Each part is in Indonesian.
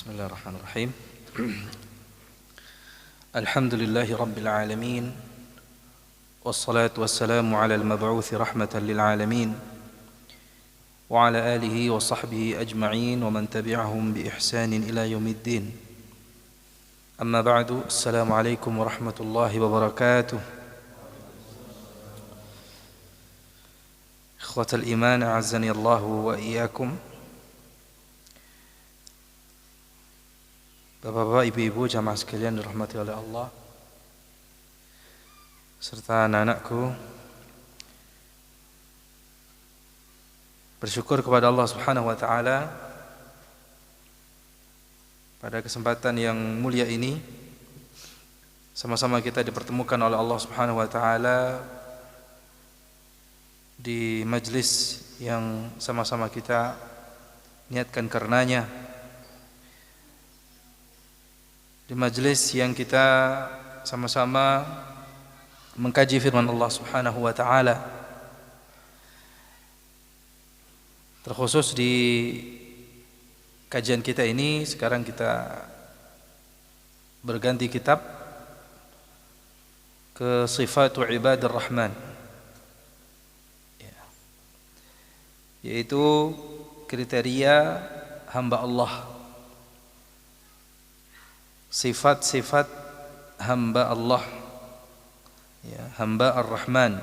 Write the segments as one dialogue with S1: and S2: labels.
S1: Bismillahirrahmanirrahim. Alhamdulillahi Rabbil Alamin. Wassalatu wassalamu ala al-mab'uthi rahmatan lil alamin. Wa ala alihi wa sahbihi ajma'in wa man tabi'ahum bi ihsanin ila yaumiddin. Amma ba'du. Assalamu alaikum warahmatullahi wabarakatuh. Ikhwatal iman, a'azzani Allahu wa iyyakum. Bapak-bapak, ibu-ibu, jamaah sekalian dirahmati oleh Allah, serta anak-anakku, bersyukur kepada Allah Subhanahu wa taala pada kesempatan yang mulia ini sama-sama kita dipertemukan oleh Allah Subhanahu wa taala di majlis yang sama-sama kita niatkan karenanya, di majelis yang kita sama-sama mengkaji firman Allah Subhanahu wa taala. Terkhusus di kajian kita ini sekarang kita berganti kitab ke Sifatu Ibadir Rahman, yaitu kriteria hamba Allah, sifat-sifat hamba Allah, ya, hamba Ar-Rahman,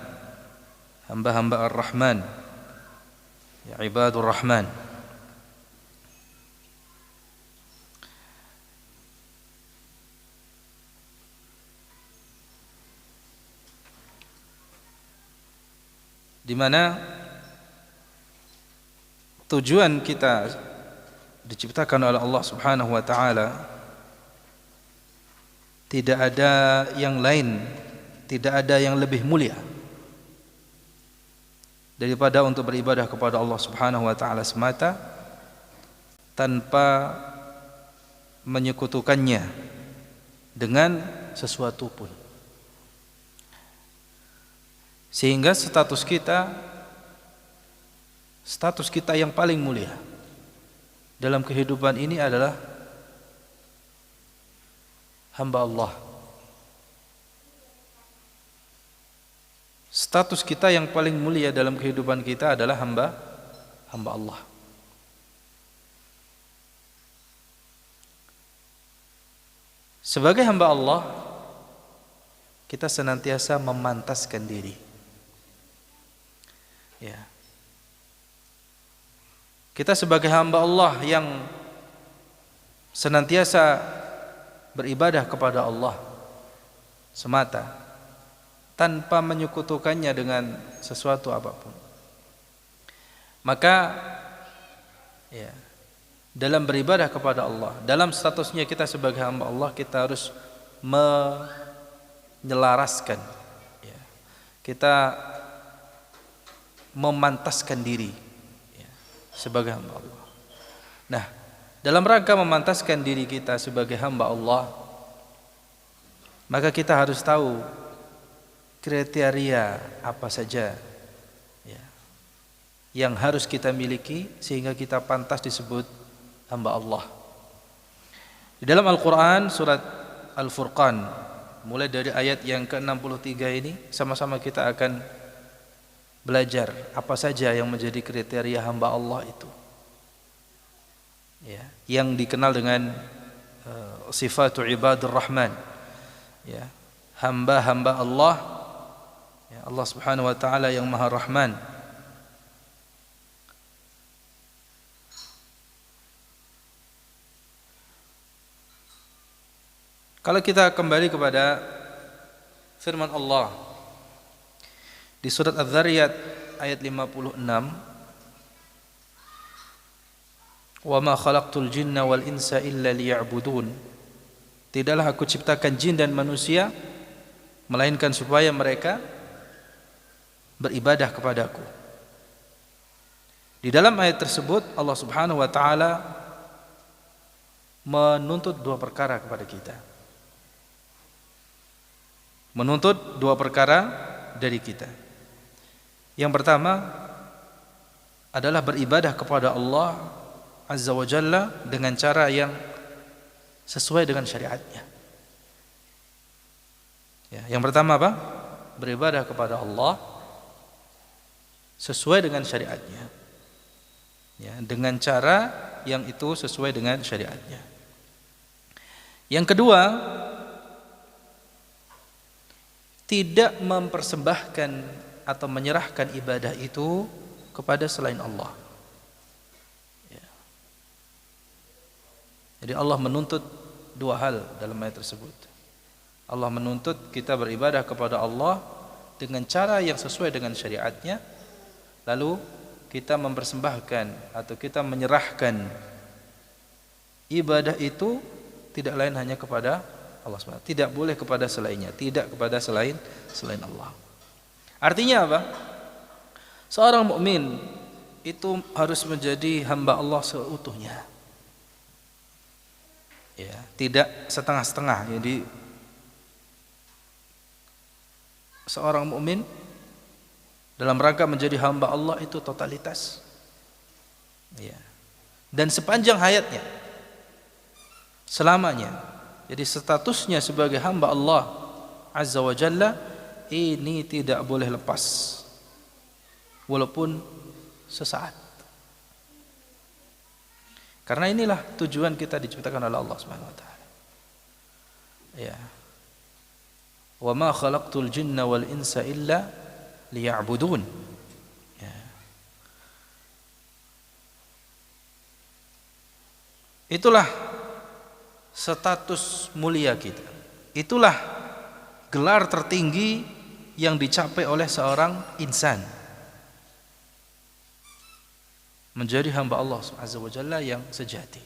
S1: hamba-hamba Ar-Rahman, ya, Ibadur Rahman. Di mana tujuan kita diciptakan oleh Allah Subhanahu wa taala, tidak ada yang lain, tidak ada yang lebih mulia daripada untuk beribadah kepada Allah Subhanahu wa taala semata tanpa menyekutukannya dengan sesuatu pun. Sehingga status kita yang paling mulia dalam kehidupan ini adalah hamba Allah. Status kita yang paling mulia dalam kehidupan kita adalah hamba Allah. Sebagai hamba Allah, kita senantiasa memantaskan diri, ya. Kita sebagai hamba Allah yang senantiasa beribadah kepada Allah semata tanpa menyekutukannya dengan sesuatu apapun. Maka ya, dalam beribadah kepada Allah, dalam statusnya kita sebagai hamba Allah, kita harus menyelaraskan, ya, kita memantaskan diri, ya, sebagai hamba Allah. Nah, dalam rangka memantaskan diri kita sebagai hamba Allah, maka kita harus tahu kriteria apa saja, ya, yang harus kita miliki sehingga kita pantas disebut hamba Allah. Di dalam Al-Quran surat Al-Furqan, mulai dari ayat yang ke-63 ini, sama-sama kita akan belajar apa saja yang menjadi kriteria hamba Allah itu, ya, yang dikenal dengan Sifatu Ibadur Rahman, ya, hamba-hamba Allah, ya, Allah Subhanahu wa taala yang Maha Rahman. Kalau kita kembali kepada firman Allah di surat Az-Zariyat ayat 56, wa ma khalaqtul jinna wal insa illa liya'budun, tidaklah aku ciptakan jin dan manusia melainkan supaya mereka beribadah kepadaku. Di dalam ayat tersebut Allah Subhanahu wa taala menuntut dua perkara kepada kita, menuntut dua perkara dari kita. Yang pertama adalah beribadah kepada Allah Azza wa Jalla dengan cara yang sesuai dengan syariatnya. Ya, yang pertama apa? Beribadah kepada Allah sesuai dengan syariatnya. Ya, dengan cara yang itu sesuai dengan syariatnya. Yang kedua, tidak mempersembahkan atau menyerahkan ibadah itu kepada selain Allah. Ya. Jadi Allah menuntut dua hal dalam ayat tersebut. Allah menuntut kita beribadah kepada Allah dengan cara yang sesuai dengan syariatnya, lalu kita mempersembahkan atau kita menyerahkan ibadah itu tidak lain hanya kepada Allah SWT. Tidak boleh kepada selainnya, tidak kepada selain Allah. Artinya apa? Seorang mukmin itu harus menjadi hamba Allah seutuhnya. Ya, tidak setengah-setengah. Jadi seorang mukmin dalam rangka menjadi hamba Allah itu totalitas. Ya. Dan sepanjang hayatnya, selamanya. Jadi statusnya sebagai hamba Allah Azza wa Jalla ini tidak boleh lepas, walaupun sesaat. Karena inilah tujuan kita diciptakan oleh Allah Subhanahu wa taala. Ya. Wa ma khalaqtul jinna wal insa illa liya'budun. Ya. Itulah status mulia kita. Itulah gelar tertinggi yang dicapai oleh seorang insan, menjadi hamba Allah Azza wa Jalla yang sejati.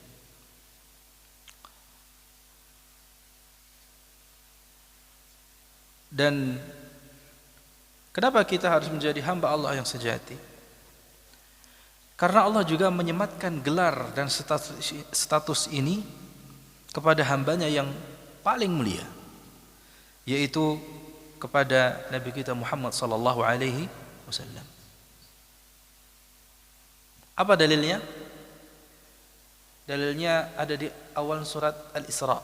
S1: Dan kenapa kita harus menjadi hamba Allah yang sejati? Karena Allah juga menyematkan gelar dan status ini kepada hambanya yang paling mulia, yaitu kepada Nabi kita Muhammad sallallahu alaihi wasallam. Apa dalilnya? Dalilnya ada di awal surat Al-Isra.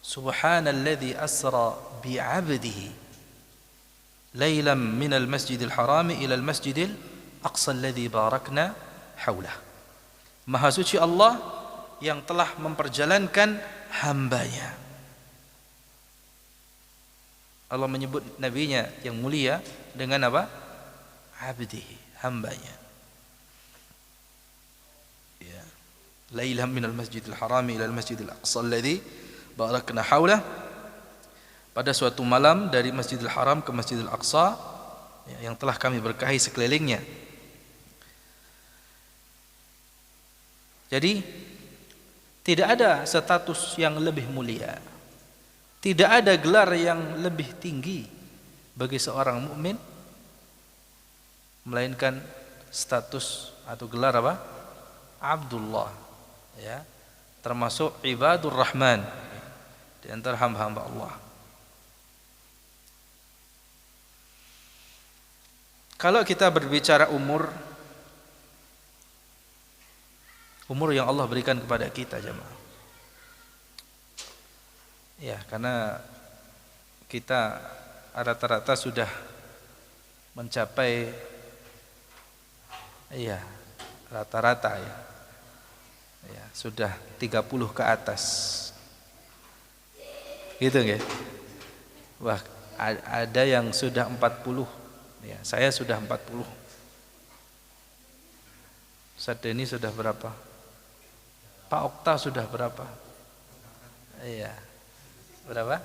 S1: Subhanalladzi asra bi'abdihi lailan minal masjidil harami ilal masjidil aqsa alladzi barakna haulah. Maha suci Allah yang telah memperjalankan hambanya. Allah menyebut nabinya yang mulia dengan apa? Abdihi, hambanya. Ya. Lailan minal masjidil harami ilal masjidil aqsa alladzi barakna haulah. Pada suatu malam dari Masjidil Haram ke Masjidil Aqsa yang telah kami berkahi sekelilingnya. Jadi tidak ada status yang lebih mulia, tidak ada gelar yang lebih tinggi bagi seorang mukmin melainkan status atau gelar apa? Abdullah, ya, termasuk ibadur rahman, di antara hamba-hamba Allah. Kalau kita berbicara umur yang Allah berikan kepada kita, jemaah. Ya, karena kita rata-rata sudah mencapai, ya, rata-rata ya. Ya, sudah 30 ke atas. Gitu nggih? Wah, ada yang sudah 40. Ya, saya sudah 40. Ustaz Denny sudah berapa? Pak Okta sudah berapa? Iya. Berapa?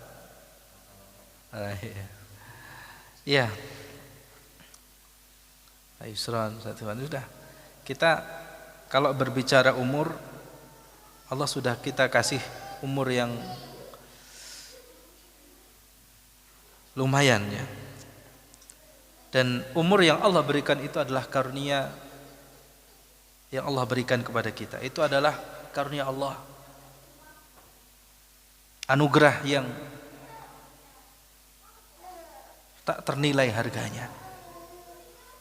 S1: Iya. Iya. Yusran, sudah. Kita kalau berbicara umur, Allah sudah kita kasih umur yang lumayan ya. Dan umur yang Allah berikan itu adalah karunia yang Allah berikan kepada kita. Itu adalah karunia Allah, anugerah yang tak ternilai harganya.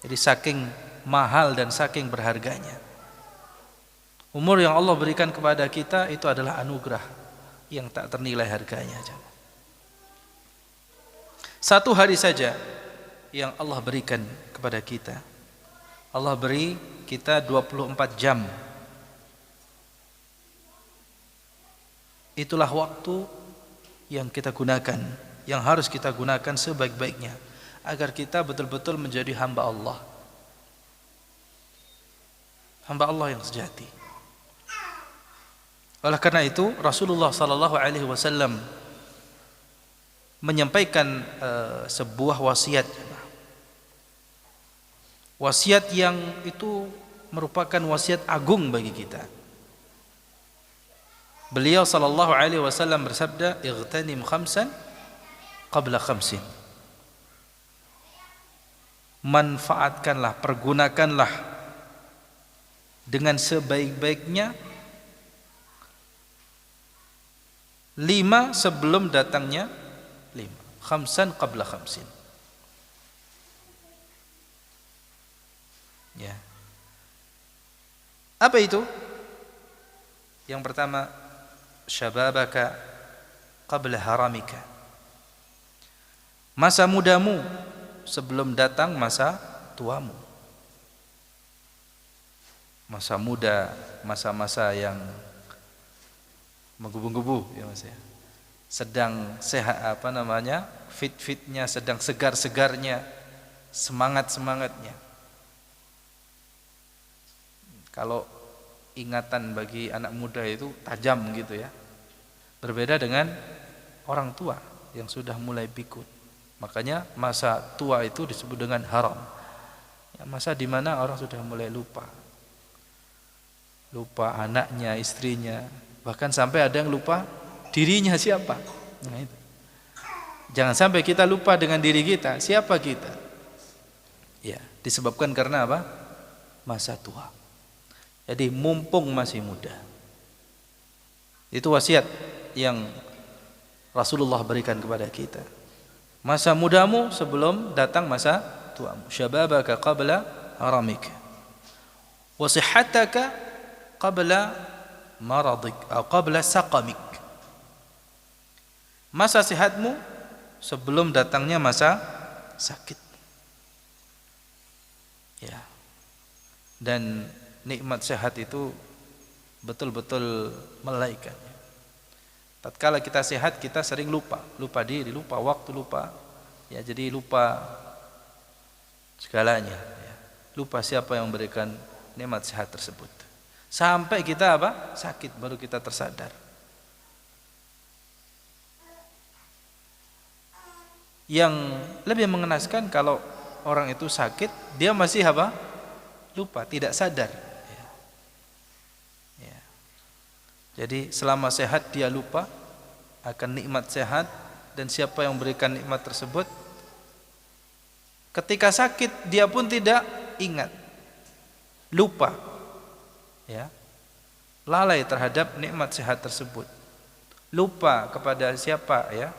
S1: Jadi saking mahal dan saking berharganya. Umur yang Allah berikan kepada kita itu adalah anugerah yang tak ternilai harganya. Satu hari saja yang Allah berikan kepada kita. Allah beri kita 24 jam. Itulah waktu yang kita gunakan, yang harus kita gunakan sebaik-baiknya agar kita betul-betul menjadi hamba Allah. Hamba Allah yang sejati. Oleh karena itu Rasulullah sallallahu alaihi wasallam menyampaikan sebuah wasiat. Wasiat yang itu merupakan wasiat agung bagi kita. Beliau sallallahu alaihi wasallam bersabda, "Ightanim khamsan qabla khamsin." Manfaatkanlah, pergunakanlah dengan sebaik-baiknya 5 sebelum datangnya 5. Khamsan qabla khamsin. Ya. Apa itu? Yang pertama, syababaka qabla haramika. Masa mudamu sebelum datang masa tuamu. Masa muda, masa-masa yang menggebu-gebu ya Mas ya. Sedang sehat fit-fitnya, sedang segar-segarnya, semangat-semangatnya. Kalau ingatan bagi anak muda itu tajam gitu ya. Berbeda dengan orang tua yang sudah mulai pikun. Makanya masa tua itu disebut dengan haram. Ya, masa di mana orang sudah mulai lupa. Lupa anaknya, istrinya, bahkan sampai ada yang lupa dirinya siapa. Nah, itu. Jangan sampai kita lupa dengan diri kita, siapa kita. Ya, disebabkan karena apa? Masa tua. Jadi mumpung masih muda. Itu wasiat yang Rasulullah berikan kepada kita. Masa mudamu sebelum datang masa tuamu. Syababaka qabla haramika. Wa sihhataka qabla maradik atau qabla saqamik. Masa sehatmu sebelum datangnya masa sakit. Ya. Dan nikmat sehat itu betul-betul melaikan. Tatkala kita sehat, kita sering lupa diri, lupa waktu, lupa ya, jadi lupa segalanya ya. Lupa siapa yang memberikan nikmat sehat tersebut. Sampai kita apa? Sakit baru kita tersadar. Yang lebih mengenaskan kalau orang itu sakit, dia masih apa? Lupa, tidak sadar. Jadi selama sehat dia lupa akan nikmat sehat dan siapa yang memberikan nikmat tersebut. Ketika sakit dia pun tidak ingat, lupa, ya, lalai terhadap nikmat sehat tersebut, lupa kepada siapa, ya,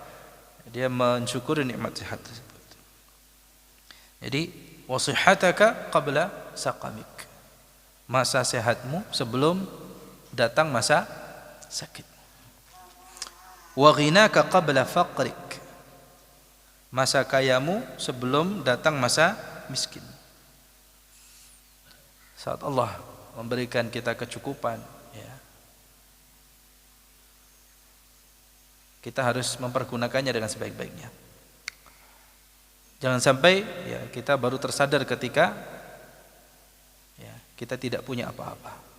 S1: dia mensyukuri nikmat sehat tersebut. Jadi wasihhataka qabla saqamik, masa sehatmu sebelum datang masa sakit. Wa ghinaka qabla faqrik, masa kayamu sebelum datang masa miskin. Saat Allah memberikan kita kecukupan, ya, kita harus mempergunakannya dengan sebaik-baiknya. Jangan sampai ya kita baru tersadar ketika ya kita tidak punya apa-apa.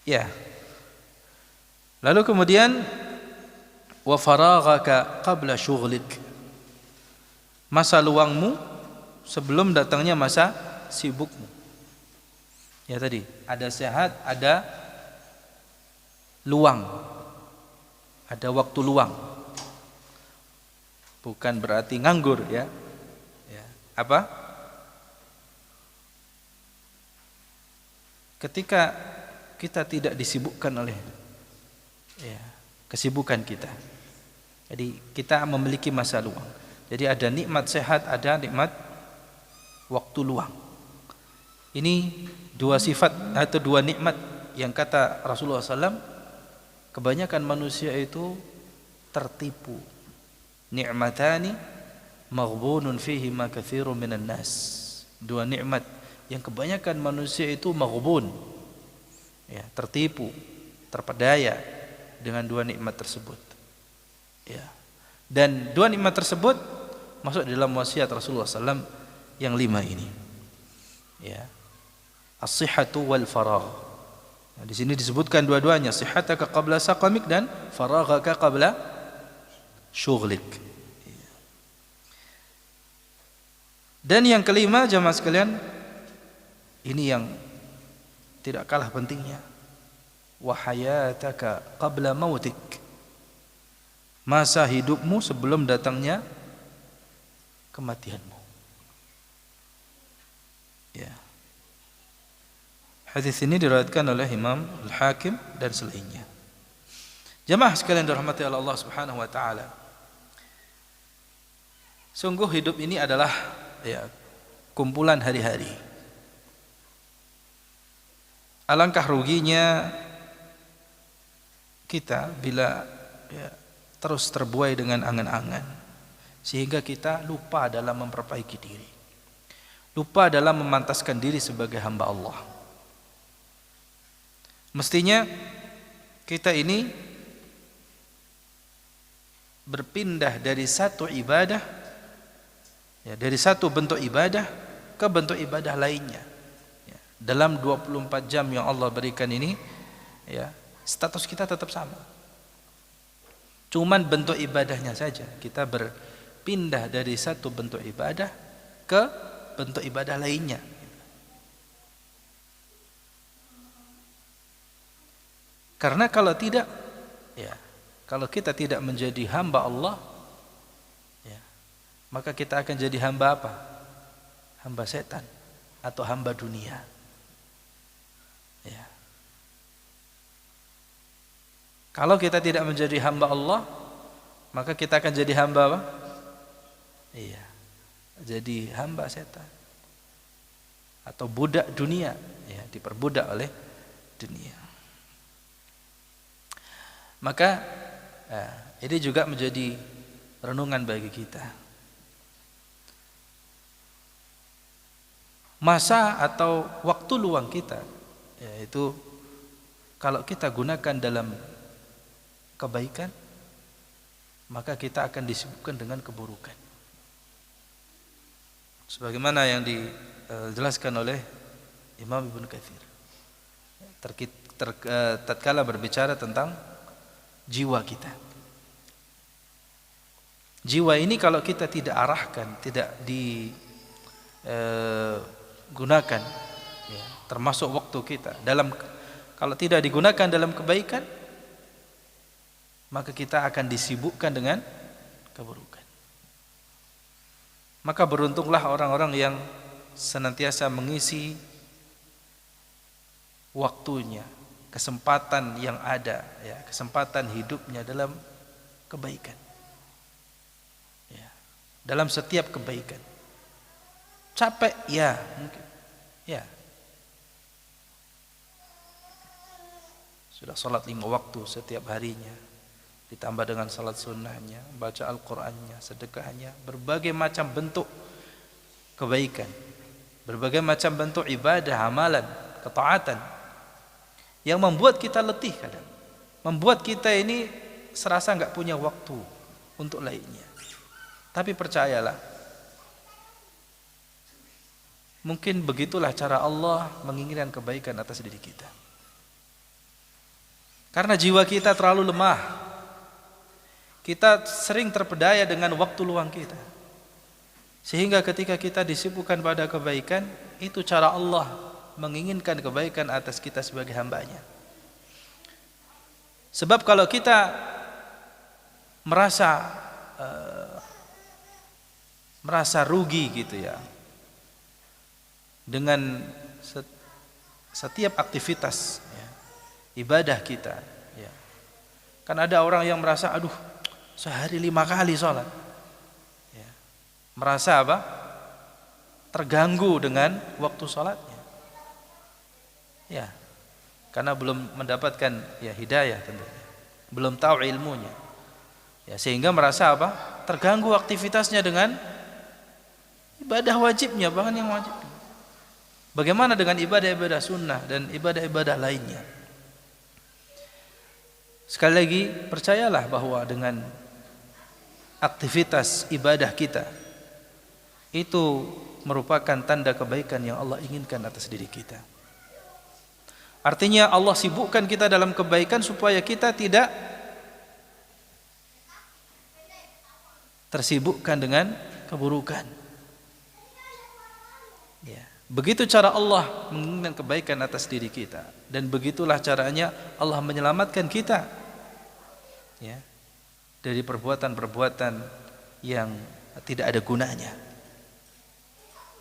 S1: Ya. Lalu kemudian wa faraghaka qabla syughlik, masa luangmu sebelum datangnya masa sibukmu. Ya tadi, ada sehat, ada luang. Ada waktu luang. Bukan berarti nganggur ya. Ya. Apa? Ketika kita tidak disibukkan oleh ya, kesibukan kita. Jadi kita memiliki masa luang. Jadi ada nikmat sehat, ada nikmat waktu luang. Ini dua sifat atau dua nikmat yang kata Rasulullah SAW, kebanyakan manusia itu tertipu. Ni'matani maghbunun fihi ma katsirun minan nas. Dua nikmat yang kebanyakan manusia itu maghbun, ya, tertipu, terpedaya dengan dua nikmat tersebut. Ya. Dan dua nikmat tersebut masuk dalam wasiat Rasulullah SAW yang 5 ini. Ya. As-sihhatu wal faragh. Nah, di sini disebutkan dua-duanya, sihhataka qabla saqamik dan faraghaka qabla syughlik. Dan yang kelima jamaah sekalian, ini yang tidak kalah pentingnya, wa hayataka qabla mautik. Masa hidupmu sebelum datangnya kematianmu. Ya. Hadis ini diriwayatkan oleh Imam Al-Hakim dan selainnya. Jamaah sekalian dirahmati Allah Subhanahu wa taala. Sungguh hidup ini adalah, ya, kumpulan hari-hari. Alangkah ruginya kita bila, ya, terus terbuai dengan angan-angan sehingga kita lupa dalam memperbaiki diri, lupa dalam memantaskan diri sebagai hamba Allah. Mestinya kita ini berpindah dari satu ibadah, ya, dari satu bentuk ibadah ke bentuk ibadah lainnya. Ya, dalam 24 jam yang Allah berikan ini, ya, status kita tetap sama. Cuman bentuk ibadahnya saja kita berpindah dari satu bentuk ibadah ke bentuk ibadah lainnya. Karena kalau tidak, ya, kalau kita tidak menjadi hamba Allah, ya, maka kita akan jadi hamba apa? Hamba setan atau hamba dunia. Ya. Kalau kita tidak menjadi hamba Allah, maka kita akan jadi hamba apa? Iya, jadi hamba setan atau budak dunia, ya, diperbudak oleh dunia. Maka ini juga menjadi renungan bagi kita. Masa atau waktu luang kita, yaitu kalau kita gunakan dalam kebaikan, maka kita akan disibukkan dengan keburukan. Sebagaimana yang dijelaskan oleh Imam Ibnu Katsir tatkala berbicara tentang jiwa kita. Jiwa ini kalau kita tidak arahkan, tidak digunakan, ya, termasuk waktu kita dalam, kalau tidak digunakan dalam kebaikan, maka kita akan disibukkan dengan keburukan. Maka beruntunglah orang-orang yang senantiasa mengisi waktunya, kesempatan yang ada, ya, kesempatan hidupnya dalam kebaikan, ya, dalam setiap kebaikan. Capek, ya, mungkin, ya, sudah salat 5 waktu setiap harinya, ditambah dengan salat sunnahnya, baca Al-Qur'annya, sedekahnya, berbagai macam bentuk kebaikan, berbagai macam bentuk ibadah, amalan, ketaatan, yang membuat kita letih kadang, membuat kita ini serasa enggak punya waktu untuk lainnya. Tapi percayalah, mungkin begitulah cara Allah menginginkan kebaikan atas diri kita. Karena jiwa kita terlalu lemah, kita sering terpedaya dengan waktu luang kita, sehingga ketika kita disibukkan pada kebaikan, itu cara Allah menginginkan kebaikan atas kita sebagai hambanya. Sebab kalau kita merasa rugi gitu, ya, dengan setiap aktivitas, ya, ibadah kita, ya. Kan ada orang yang merasa, aduh, sehari 5 kali sholat, ya. Merasa apa? Terganggu dengan waktu sholatnya. Ya, karena belum mendapatkan ya hidayah tentunya. Belum tahu ilmunya. Ya, sehingga merasa apa? Terganggu aktivitasnya dengan ibadah wajibnya, bahkan yang wajib. Bagaimana dengan ibadah-ibadah sunnah dan ibadah-ibadah lainnya? Sekali lagi, percayalah bahwa dengan aktivitas ibadah kita itu merupakan tanda kebaikan yang Allah inginkan atas diri kita. Artinya Allah sibukkan kita dalam kebaikan supaya kita tidak tersibukkan dengan keburukan. Ya. Begitu cara Allah menginginkan kebaikan atas diri kita, dan begitulah caranya Allah menyelamatkan kita, ya, dari perbuatan-perbuatan yang tidak ada gunanya.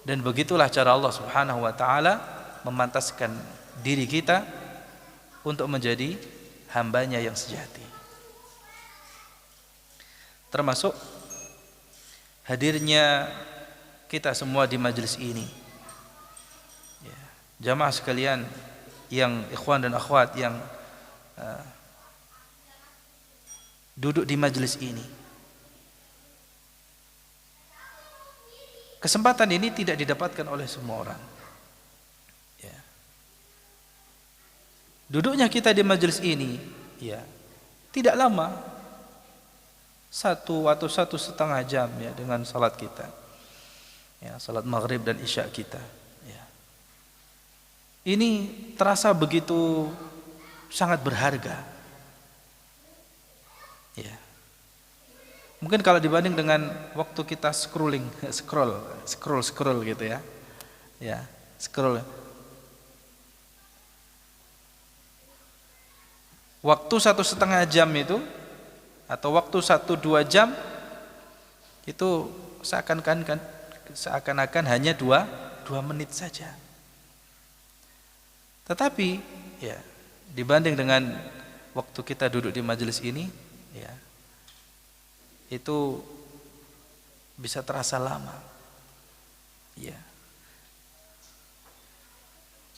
S1: Dan begitulah cara Allah Subhanahu wa taala memantaskan diri kita untuk menjadi hambanya yang sejati. Termasuk hadirnya kita semua di majelis ini, ya, jamaah sekalian yang ikhwan dan akhwat yang duduk di majelis ini. Kesempatan ini tidak didapatkan oleh semua orang, ya. Duduknya kita di majelis ini, ya, tidak lama, 1 atau 1,5 jam, ya, dengan salat kita, ya, salat maghrib dan isya kita, ya. Ini terasa begitu sangat berharga, ya. Mungkin kalau dibanding dengan waktu kita scroll gitu, ya, ya, scroll. Waktu 1,5 jam itu, atau waktu 1-2 jam itu seakan-akan hanya 2 menit saja. Tetapi, ya, dibanding dengan waktu kita duduk di majelis ini, ya, itu bisa terasa lama, ya.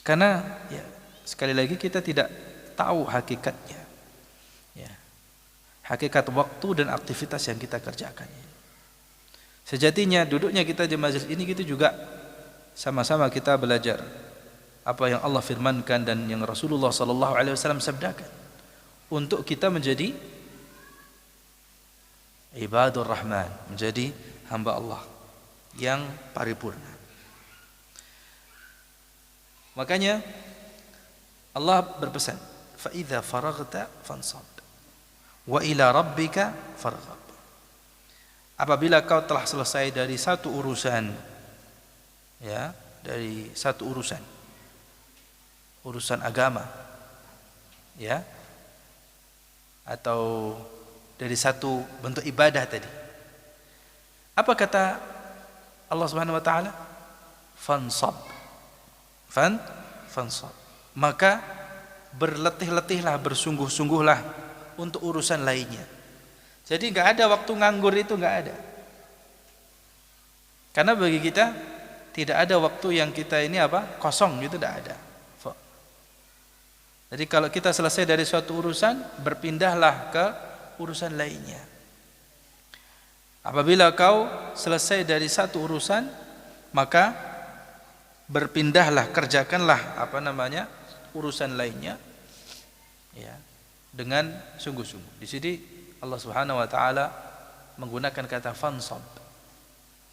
S1: Karena, ya, sekali lagi kita tidak tahu hakikatnya, ya, hakikat waktu dan aktivitas yang kita kerjakan. Sejatinya duduknya kita di majelis ini kita juga sama-sama kita belajar apa yang Allah firmankan dan yang Rasulullah sallallahu alaihi wasallam sabdakan, untuk kita menjadi ibadur rahman, menjadi hamba Allah yang paripurna. Makanya Allah berpesan, fa idza faraghta fansab wa ila rabbika farghab. Apabila kau telah selesai dari satu urusan, ya, dari satu urusan agama, ya, atau dari satu bentuk ibadah tadi, apa kata Allah Subhanahu wa taala? Fansab. Fansab. Maka berletih-letihlah, bersungguh-sungguhlah untuk urusan lainnya. Jadi enggak ada waktu nganggur, itu enggak ada. Karena bagi kita tidak ada waktu yang kita ini kosong, itu tidak ada. Jadi kalau kita selesai dari suatu urusan, berpindahlah ke urusan lainnya. Apabila kau selesai dari satu urusan, maka berpindahlah, kerjakanlah urusan lainnya, ya, dengan sungguh-sungguh. Di sini Allah Subhanahu wa taala menggunakan kata fansab.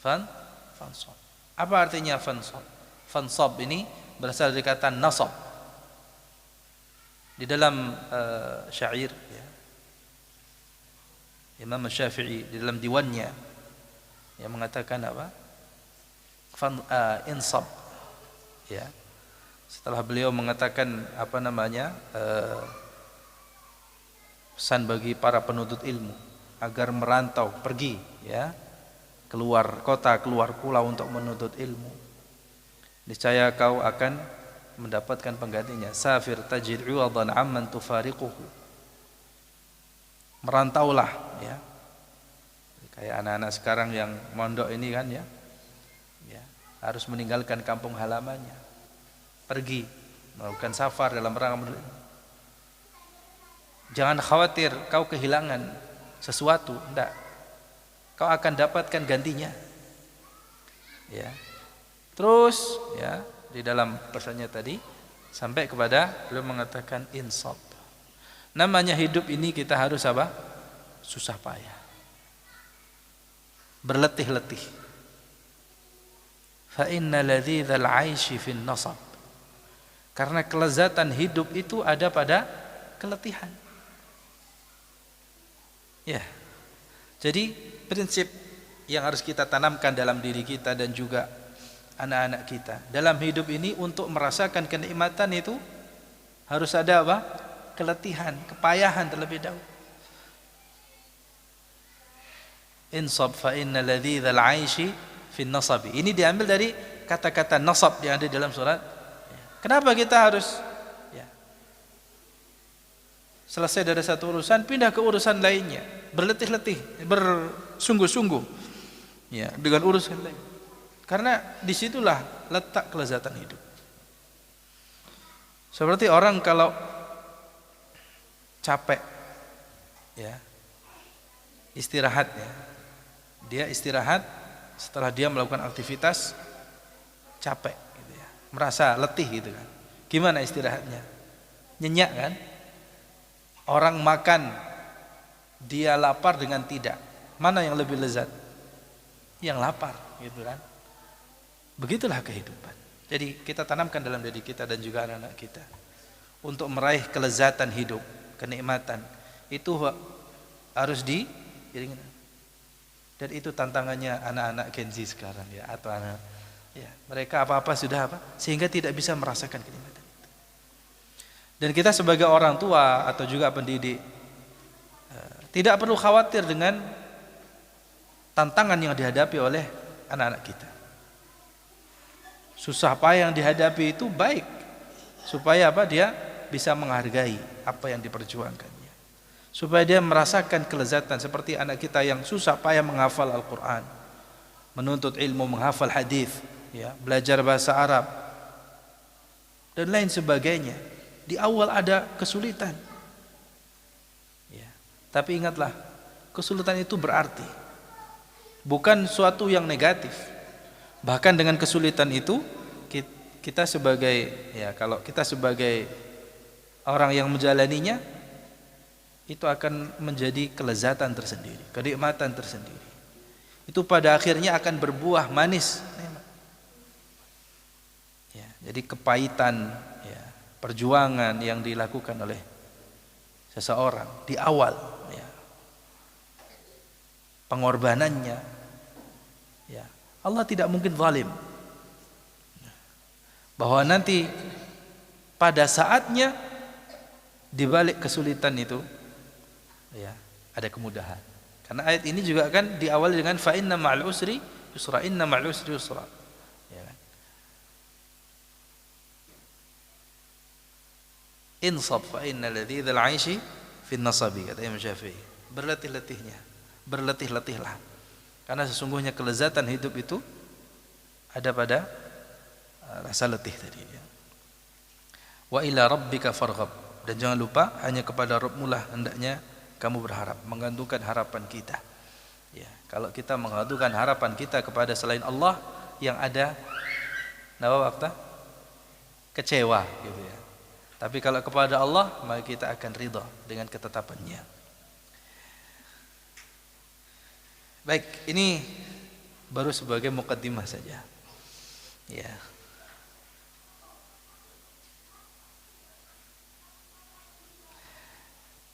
S1: Fansab. Apa artinya fansab? Fansab ini berasal dari kata nasab. Di dalam syair, ya, Imam Syafi'i di dalam diwannya yang mengatakan insab, ya. Setelah beliau mengatakan pesan bagi para penuntut ilmu agar merantau, pergi, ya, keluar kota, keluar pulau untuk menuntut ilmu, niscaya kau akan mendapatkan penggantinya. Safir tajid 'iwadan 'amman tufariquhu. Merantaulah, ya. Kayak anak-anak sekarang yang mondok ini kan, ya, harus meninggalkan kampung halamannya, pergi, melakukan safar dalam rangka. Jangan khawatir kau kehilangan sesuatu, enggak. Kau akan dapatkan gantinya. Ya. Terus ya, di dalam pesannya tadi sampai kepada beliau mengatakan insaf. Namanya hidup ini kita harus apa? Susah payah. Berletih-letih. Fa inna ladzizal 'aishi fin nasab. Karena kelezatan hidup itu ada pada keletihan. Ya. Jadi prinsip yang harus kita tanamkan dalam diri kita dan juga anak-anak kita dalam hidup ini untuk merasakan kenikmatan itu harus ada apa? Keletihan, kepayahan terlebih dahulu. Insab fa inna ladzizal 'aishi fin nasabi. Ini diambil dari kata-kata nasab yang ada dalam surat. Kenapa kita harus selesai dari satu urusan pindah ke urusan lainnya, berletih-letih, bersungguh-sungguh ya dengan urusan lain? Karena disitulah letak kelezatan hidup. Seperti orang kalau capek ya, istirahat ya, dia istirahat setelah dia melakukan aktivitas capek gitu ya, merasa letih gitu kan. Gimana istirahatnya? Nyenyak kan? Orang makan dia lapar dengan tidak, mana yang lebih lezat? Yang lapar gitu kan. Begitulah kehidupan. Jadi kita tanamkan dalam diri kita dan juga anak-anak kita untuk meraih kelezatan hidup, kenikmatan itu harus diiringi. Dan itu tantangannya anak-anak Gen Z sekarang ya, atau anak ya, mereka apa-apa sudah apa sehingga tidak bisa merasakan kenikmatan itu. Dan kita sebagai orang tua atau juga pendidik tidak perlu khawatir dengan tantangan yang dihadapi oleh anak-anak kita. Susah payah yang dihadapi itu baik supaya apa? Dia bisa menghargai apa yang diperjuangkannya. Supaya dia merasakan kelezatan seperti anak kita yang susah payah menghafal Al-Qur'an, menuntut ilmu, menghafal hadis, ya, belajar bahasa Arab dan lain sebagainya. Di awal ada kesulitan. Ya, tapi ingatlah, kesulitan itu berarti bukan suatu yang negatif. Bahkan dengan kesulitan itu kita sebagai ya, kalau kita sebagai orang yang menjalaninya itu akan menjadi kelezatan tersendiri, kenikmatan tersendiri. Itu pada akhirnya akan berbuah manis. Ya, jadi kepahitan ya, perjuangan yang dilakukan oleh seseorang di awal ya, pengorbanannya ya, Allah tidak mungkin zalim. Bahwa nanti pada saatnya di balik kesulitan itu ya, ada kemudahan. Karena ayat ini juga kan diawali dengan fa inna ma'al usri yusra, inna ma'al usri yusra. Ya kan? Insab fa inna ladzizal 'aishi fin nasabi, kata Imam Syafi'i. Berletih-letihnya, berletih-letihlah. Karena sesungguhnya kelezatan hidup itu ada pada rasa letih tadi ya. Wa ila rabbika farghab, dan jangan lupa hanya kepada Rabbmu lah hendaknya kamu berharap, menggantungkan harapan kita. Ya, kalau kita menggantungkan harapan kita kepada selain Allah, yang ada waktu kecewa gitu ya. Tapi kalau kepada Allah, maka kita akan ridha dengan ketetapannya. Baik, ini baru sebagai mukaddimah saja. Ya.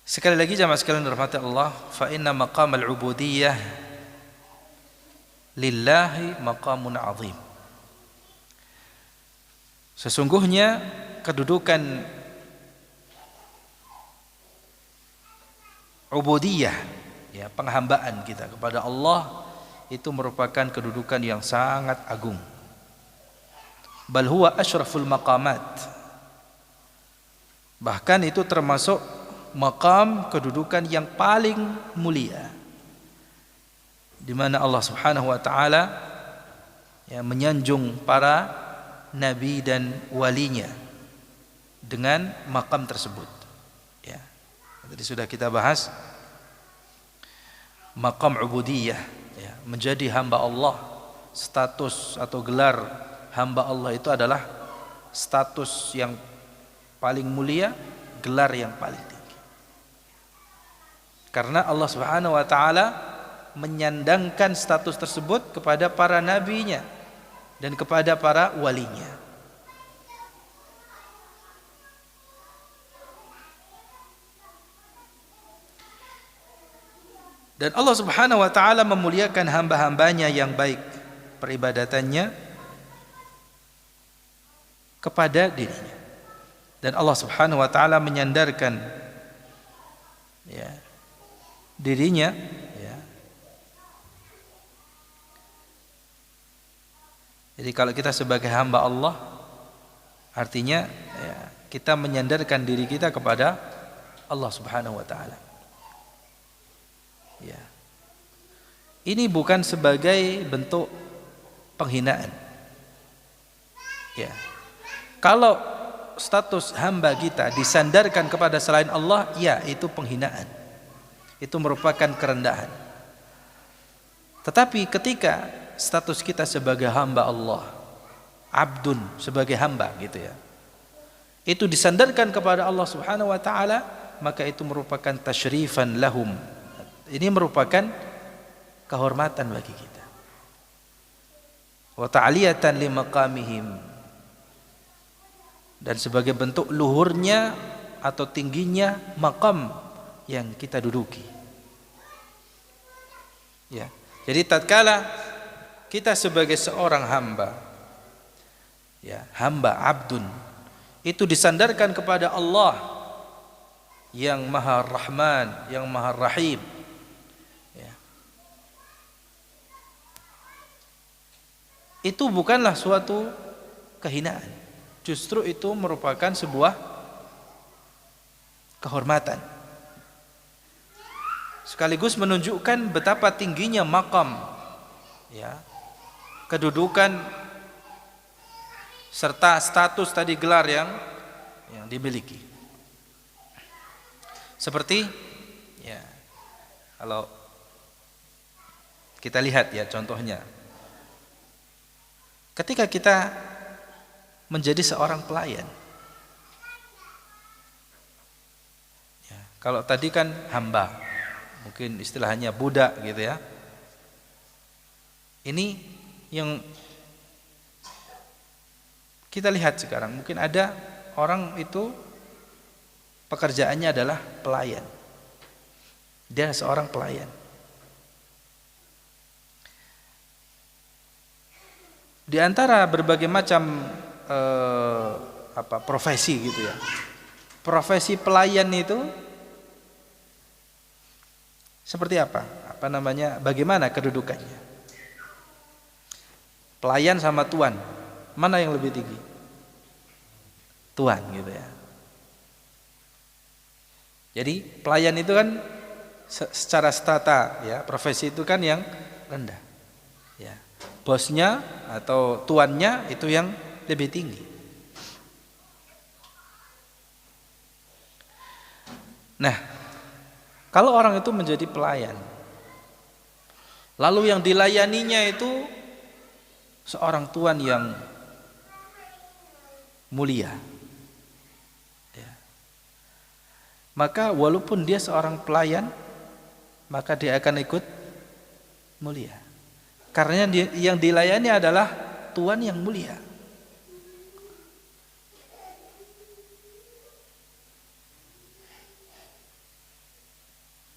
S1: Sekali lagi jamaah sekalian dirahmati Allah, fa inna maqamal ubudiyyah lillahi maqamun azim. Sesungguhnya kedudukan ubudiyah ya, penghambaan kita kepada Allah itu merupakan kedudukan yang sangat agung. Bal huwa asyraful maqamat. Bahkan itu termasuk maqam kedudukan yang paling mulia, di mana Allah Subhanahu wa taala ya menyanjung para nabi dan walinya dengan makam tersebut. Ya. Tadi sudah kita bahas makam ubudiyah, ya, menjadi hamba Allah. Status atau gelar hamba Allah itu adalah status yang paling mulia, gelar yang paling tinggi. Karena Allah Subhanahu wa taala menyandangkan status tersebut kepada para nabinya dan kepada para walinya. Dan Allah Subhanahu wa taala memuliakan hamba-hambanya yang baik peribadatannya kepada dirinya. Dan Allah Subhanahu wa taala menyandarkan, ya, dirinya, ya. Jadi kalau kita sebagai hamba Allah, artinya, ya, kita menyandarkan diri kita kepada Allah Subhanahu wa taala. Ya. Ini bukan sebagai bentuk penghinaan. Ya. Kalau status hamba kita disandarkan kepada selain Allah, ya, itu penghinaan. Itu merupakan kerendahan. Tetapi ketika status kita sebagai hamba Allah, abdun, sebagai hamba gitu ya, itu disandarkan kepada Allah Subhanahu wa taala, maka itu merupakan tasyrifan lahum. Ini merupakan kehormatan bagi kita. Wa ta'liyatan li maqamihim. Dan sebagai bentuk luhurnya atau tingginya makam yang kita duduki. Ya. Jadi tatkala kita sebagai seorang hamba, ya, hamba abdun, itu disandarkan kepada Allah yang Maha Rahman, yang Maha Rahim. Itu bukanlah suatu kehinaan, justru itu merupakan sebuah kehormatan, sekaligus menunjukkan betapa tingginya makam, ya, kedudukan serta status tadi, gelar yang dimiliki. Seperti, ya, kalau kita lihat, ya, contohnya ketika kita menjadi seorang pelayan, ya, kalau tadi kan hamba, mungkin istilahnya budak gitu ya. Ini yang kita lihat sekarang, mungkin ada orang itu pekerjaannya adalah pelayan, dia seorang pelayan. Di antara berbagai macam profesi gitu ya, profesi pelayan itu seperti apa? Bagaimana kedudukannya? Pelayan sama tuan, mana yang lebih tinggi? Tuan gitu ya. Jadi pelayan itu kan secara strata, ya, profesi itu kan yang rendah. Ya. Bosnya atau tuannya itu yang lebih tinggi. Nah, kalau orang itu menjadi pelayan, lalu yang dilayaninya itu seorang tuan yang mulia, ya, maka walaupun dia seorang pelayan, maka dia akan ikut mulia. Karena yang dilayani adalah Tuhan yang mulia.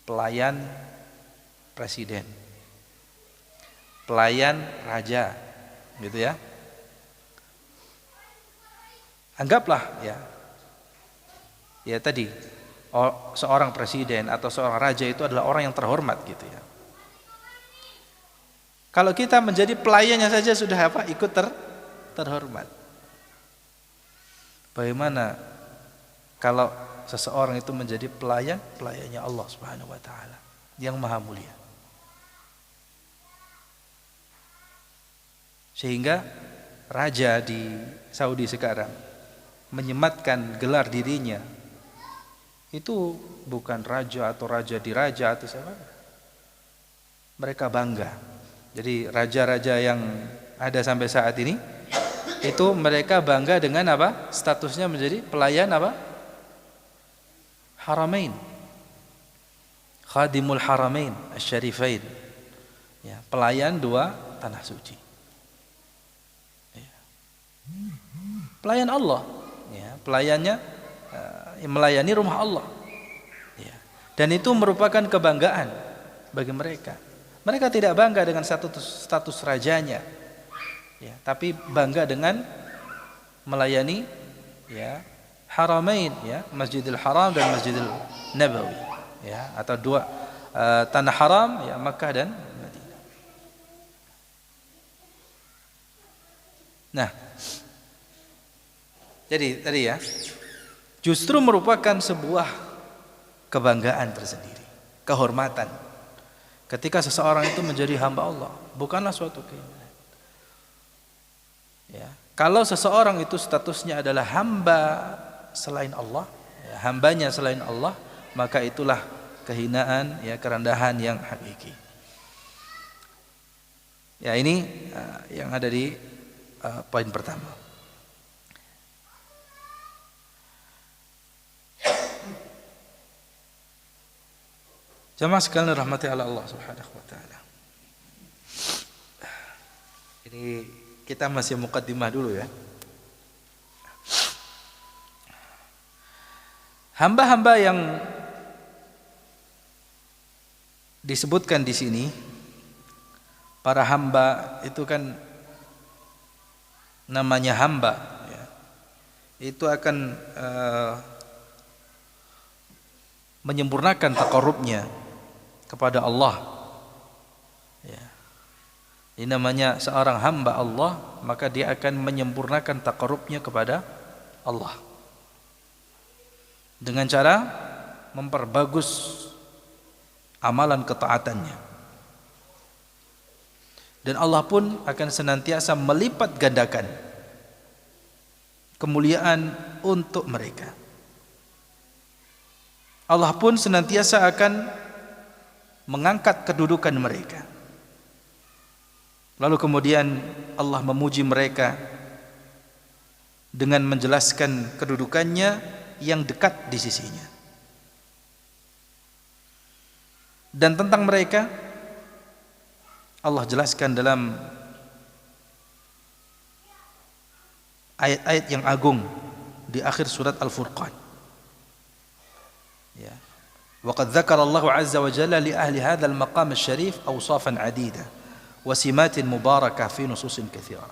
S1: Pelayan presiden, pelayan raja, gitu ya. Anggaplah, ya tadi, seorang presiden atau seorang raja itu adalah orang yang terhormat, gitu ya. Kalau kita menjadi pelayannya saja sudah ikut terhormat. Bagaimana kalau seseorang itu menjadi pelayannya Allah Subhanahu wa taala yang maha mulia. Sehingga raja di Saudi sekarang menyematkan gelar dirinya itu bukan raja atau raja di raja atau siapa. Mereka bangga. Jadi raja-raja yang ada sampai saat ini itu mereka bangga dengan apa? Statusnya menjadi pelayan apa? Haramain. Khadimul Haramain Asy-Syarifain. Ya, pelayan dua tanah suci. Ya. Pelayan Allah, ya, pelayannya melayani rumah Allah. Ya. Dan itu merupakan kebanggaan bagi mereka. Mereka tidak bangga dengan status rajanya, ya, tapi bangga dengan melayani, ya, Haramain, ya, Masjidil Haram dan Masjidil Nabawi, ya, atau dua tanah haram, ya, Makkah dan Madinah. Nah, jadi tadi ya, justru merupakan sebuah kebanggaan tersendiri, kehormatan. Ketika seseorang itu menjadi hamba Allah, bukanlah suatu keinginan. Ya, kalau seseorang itu statusnya adalah hamba selain Allah, ya, hambanya selain Allah, maka itulah kehinaan, ya, kerendahan yang hakiki. Ya, ini yang ada di poin pertama. Jamaah sekalian rahmati Allah Subhanahu wa taala. Ini kita masih muqaddimah dulu ya. Hamba-hamba yang disebutkan di sini, para hamba itu kan namanya hamba, ya. Itu akan menyempurnakan taqarrubnya kepada Allah, ya. Ini namanya seorang hamba Allah, maka dia akan menyempurnakan taqarrubnya kepada Allah dengan cara memperbagus amalan ketaatannya. Dan Allah pun akan senantiasa melipat gandakan kemuliaan untuk mereka. Allah pun senantiasa akan mengangkat kedudukan mereka. Lalu kemudian Allah memuji mereka dengan menjelaskan kedudukannya yang dekat di sisinya. Dan tentang mereka Allah jelaskan dalam ayat-ayat yang agung di akhir surat Al-Furqan. Ya. وقد ذكر الله عز وجل لأهل هذا المقام الشريف أوصافا عديدة وسمات مباركة في نصوص كثيرة.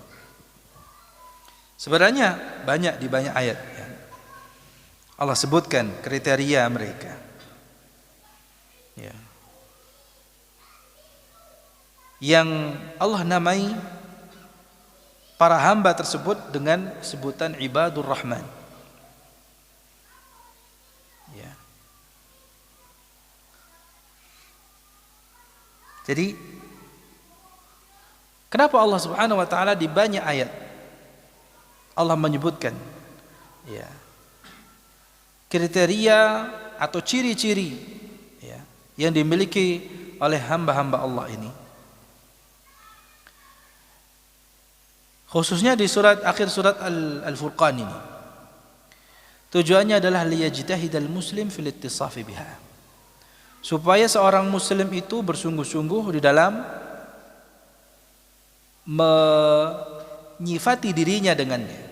S1: Sebenarnya banyak di banyak ayat, ya, Allah sebutkan kriteria mereka, ya, yang Allah namai para hamba tersebut dengan sebutan ibadur rahman. Ya. Jadi kenapa Allah Subhanahu wa taala di banyak ayat Allah menyebutkan, ya, kriteria atau ciri-ciri, ya, yang dimiliki oleh hamba-hamba Allah ini. Khususnya di akhir surat Al-Furqan ini. Tujuannya adalah liyajtahidal muslim fil ittisafi biha. Supaya seorang muslim itu bersungguh-sungguh di dalam menyifati dirinya dengannya,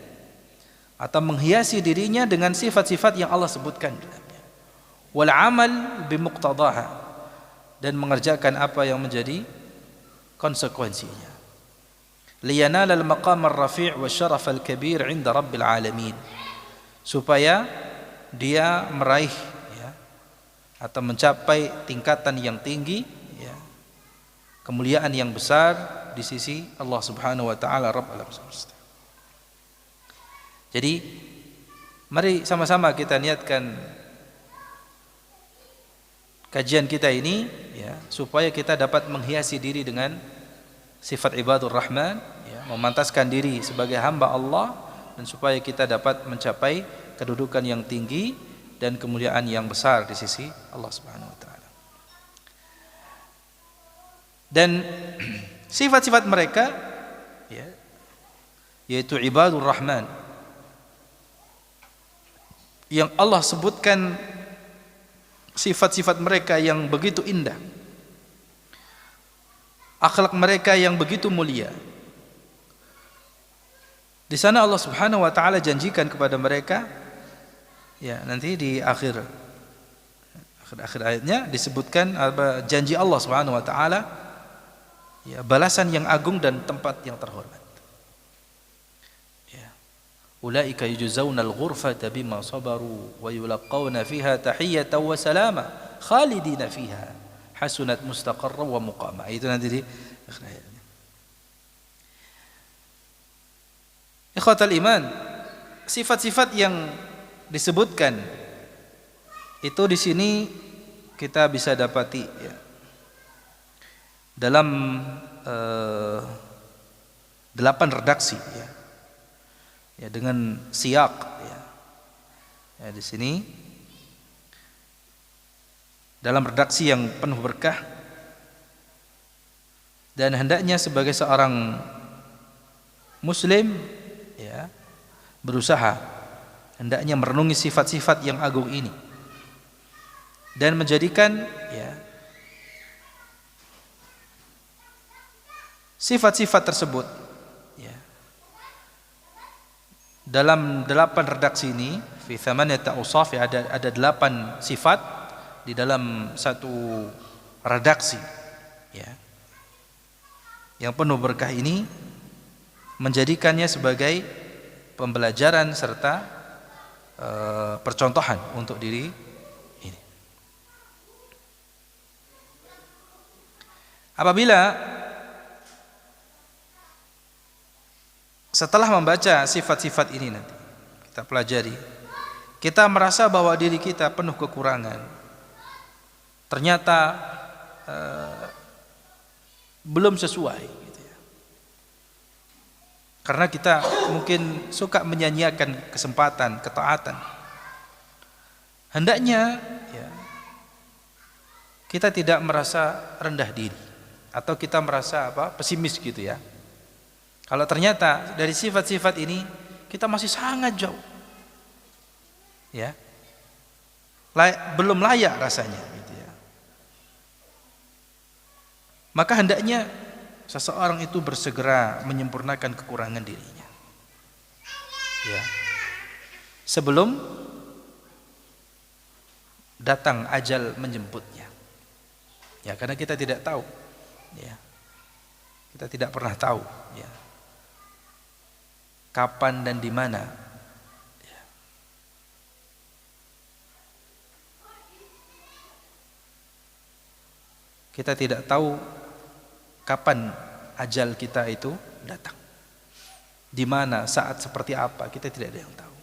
S1: atau menghiasi dirinya dengan sifat-sifat yang Allah sebutkan dalamnya. Wal amal bimuqtadaha, dan mengerjakan apa yang menjadi konsekuensinya. Liyanala al-maqam ar-rafi' wa syaraf al-kabir 'inda rabbil alamin. Supaya dia meraih, atau mencapai tingkatan yang tinggi, ya, kemuliaan yang besar di sisi Allah Subhanahu wa taala Rabb alam semesta. Jadi mari sama-sama kita niatkan kajian kita ini, ya, supaya kita dapat menghiasi diri dengan sifat ibadur rahman, ya, memantaskan diri sebagai hamba Allah dan supaya kita dapat mencapai kedudukan yang tinggi dan kemuliaan yang besar di sisi Allah Subhanahu wa taala. Dan sifat-sifat mereka ya, yaitu ibadur rahman, yang Allah sebutkan sifat-sifat mereka yang begitu indah, akhlak mereka yang begitu mulia. Di sana Allah Subhanahu wa taala janjikan kepada mereka, ya nanti di akhir ayatnya disebutkan janji Allah Subhanahu wa taala, ya, balasan yang agung dan tempat yang terhormat. Ya. Ulaika yujzaunal ghurfata bima sabaru wa yulaqawna fiha tahiyyatan wa salama khalidina fiha hasunat mustaqarra wa muqama. Itu nanti di akhir ayatnya. Ikhwatal iman, sifat-sifat yang disebutkan itu di sini kita bisa dapati ya, dalam 8 redaksi ya. Ya, dengan siyak ya. Ya, di sini dalam redaksi yang penuh berkah, dan hendaknya sebagai seorang muslim ya berusaha hendaknya merenungi sifat-sifat yang agung ini dan menjadikan ya sifat-sifat tersebut ya, dalam 8 redaksi ini fi thamaniyati awsaf ya, ada 8 sifat di dalam satu redaksi ya, yang penuh berkah ini, menjadikannya sebagai pembelajaran serta percontohan untuk diri ini. Apabila setelah membaca sifat-sifat ini nanti kita pelajari, kita merasa bahwa diri kita penuh kekurangan, ternyata belum sesuai gitu ya. Karena kita mungkin suka menyanyiakan kesempatan ketaatan. Hendaknya ya, kita tidak merasa rendah diri atau kita merasa pesimis gitu ya. Kalau ternyata dari sifat-sifat ini kita masih sangat jauh, ya, belum layak rasanya, gitu ya. Maka hendaknya seseorang itu bersegera menyempurnakan kekurangan dirinya, ya, sebelum datang ajal menjemputnya. Ya, karena kita tidak tahu, ya, kita tidak pernah tahu, ya, kapan dan di mana, ya. Kita tidak tahu kapan ajal kita itu datang, di mana, saat, seperti apa, kita tidak ada yang tahu.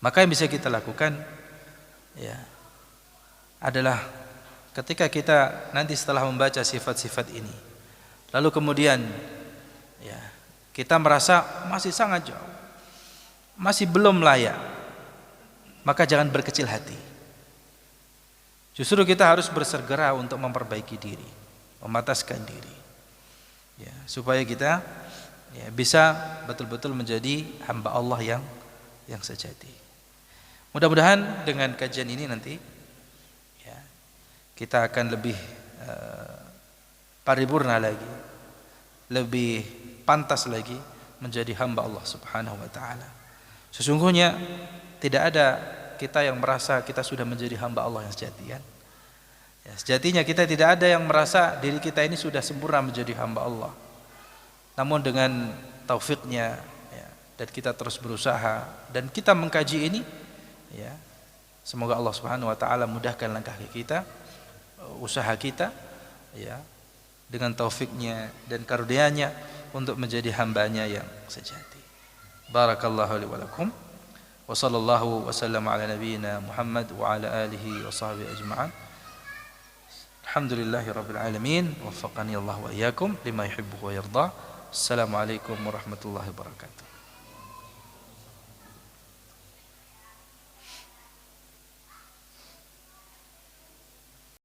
S1: Maka yang bisa kita lakukan, ya, adalah ketika kita nanti setelah membaca sifat-sifat ini, lalu kemudian, ya, kita merasa masih sangat jauh, masih belum layak, maka jangan berkecil hati. Justru kita harus bersegera untuk memperbaiki diri, memataskan diri, ya, supaya kita, ya, bisa betul-betul menjadi hamba Allah yang sejati. Mudah-mudahan dengan kajian ini nanti, ya, kita akan lebih paripurna lagi, lebih pantas lagi menjadi hamba Allah Subhanahu wa taala. Sesungguhnya tidak ada kita yang merasa kita sudah menjadi hamba Allah yang sejati, kan? Ya, sejatinya kita tidak ada yang merasa diri kita ini sudah sempurna menjadi hamba Allah. Namun dengan taufiknya, ya, dan kita terus berusaha dan kita mengkaji ini, ya, semoga Allah Subhanahu wa taala mudahkan langkah kita, usaha kita, ya, dengan taufiknya dan karunia-Nya untuk menjadi hambanya yang sejati. Barakallahu li wa lakum. Wa sallallahu wa sallam ala nabiyyina Muhammad wa ala alihi wa sahbihi ajma'an. Alhamdulillahi rabbil alamin. Waffaqani Allah wa iyyakum lima yuhibbu wa yarda. Assalamualaikum warahmatullahi wabarakatuh.